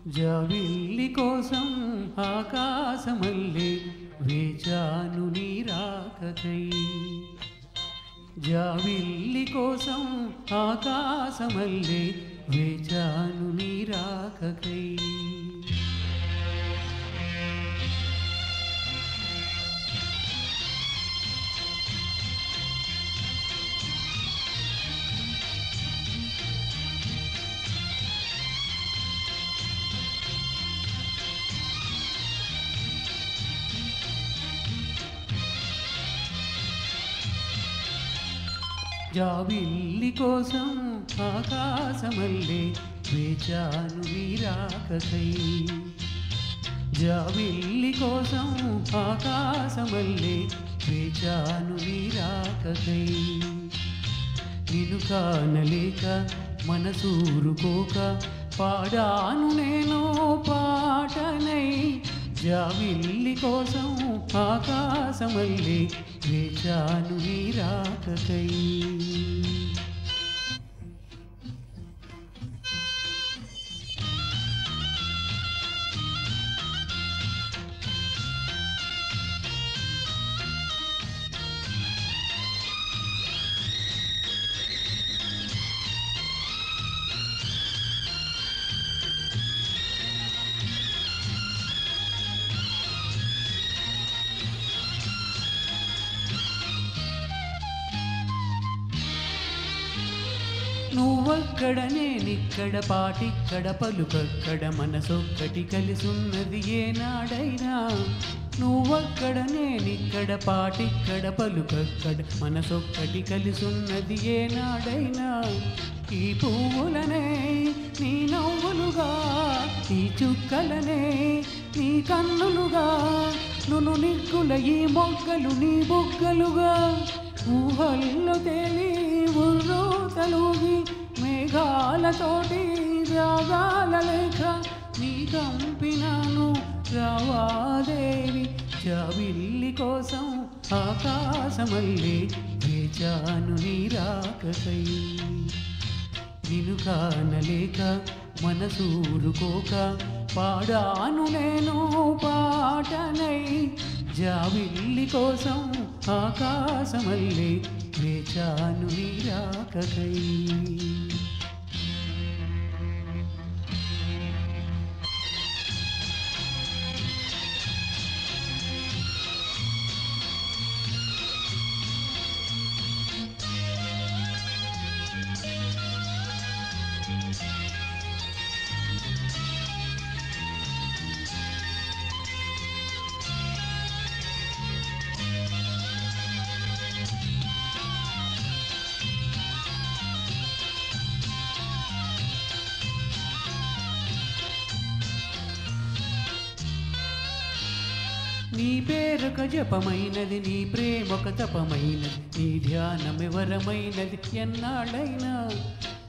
జాబిల్లి కోసం ఆకాశమల్లె వేచాను నీ రాకకై. జాబిల్లి కోసం ఆకాశమల్లె వేచాను నీ రాకకై. జాబిల్లి కోసం ఆకాశమల్లె వేచాను నీ రాకకై. జాబిల్లి కోసం ఆకాశమల్లె వేచాను నీ రాకకై. నిన్ను కానలేక మనసూరుకోక పాడాను నేను పాటనై. జాబిల్లి కోసం ఆకాశమల్లె వేచాను నీ రాకకై. నువ్వక్కడ నేనిక్కడ పాటిక్కడ పలుకక్కడ మనసొక్కటి కలిసున్నది ఏనాడైనా. నువ్వక్కడ నేనిక్కడ పాటిక్కడ పలుకక్కడ మనసొక్కటి కలిసున్నది ఏనాడైనా. ఈ పువ్వులనే నీ నవ్వులుగా, ఈ చుక్కలనే నీ కన్నులుగా, నును నిగ్గుల ఈ మొగ్గలు నీ బుగ్గలుగా. ఊహల్లో తేలి ఉర్రూ తలూగి మేఘాలతోటి రాగాల లేఖ నీ కంపినాను రావాదేవి. జాబిల్లి కోసం ఆకాశమల్లె వేచాను నీ రాకకై. నిన్ను కానలేక మనసూరుకోక పాడాను నేను పాటనై. జాబిల్లి కోసం ఆకాశమల్లె వేచాను నీ రాకకై. నీ పేరొక జపమైనది, నీ ప్రేమొక తపమైనది, నీ ధ్యానమెవరమైనది ఎన్నాళ్ళైనా.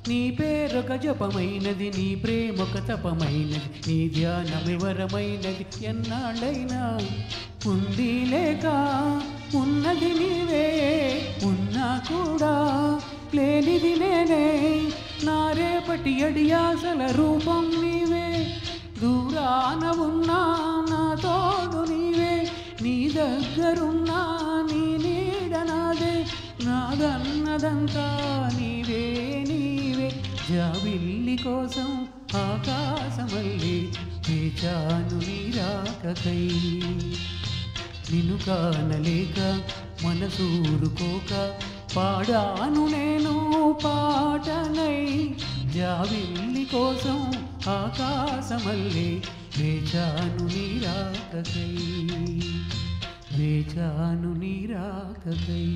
నీ పేరొక జపమైనది, నీ ప్రేమొక తపమైనది, నీ ధ్యానమెవరమైనది ఎన్నాళ్ళైనా. ఉంది లేక ఉన్నది నీవే, ఉన్నా కూడా లేనిది నేనే. నా రేపటి అడియాసల రూపం నీవే, దూరాన ఉన్నా నా తోడు నీవే. నీ దగ్గరున్నా నీ నీడ నాదే, నాదన్నదంతా నీవే నీవే. జాబిల్లి కోసం ఆకాశమల్లె వేచాను నీ రాకకై. నిన్ను కానలేక మనసూరుకోక పాడాను నేను పాటనై. జాబిల్లి కోసం ఆకాశమల్లె వేచాను నీ రాకకై. వేచాను నీ రాకకై.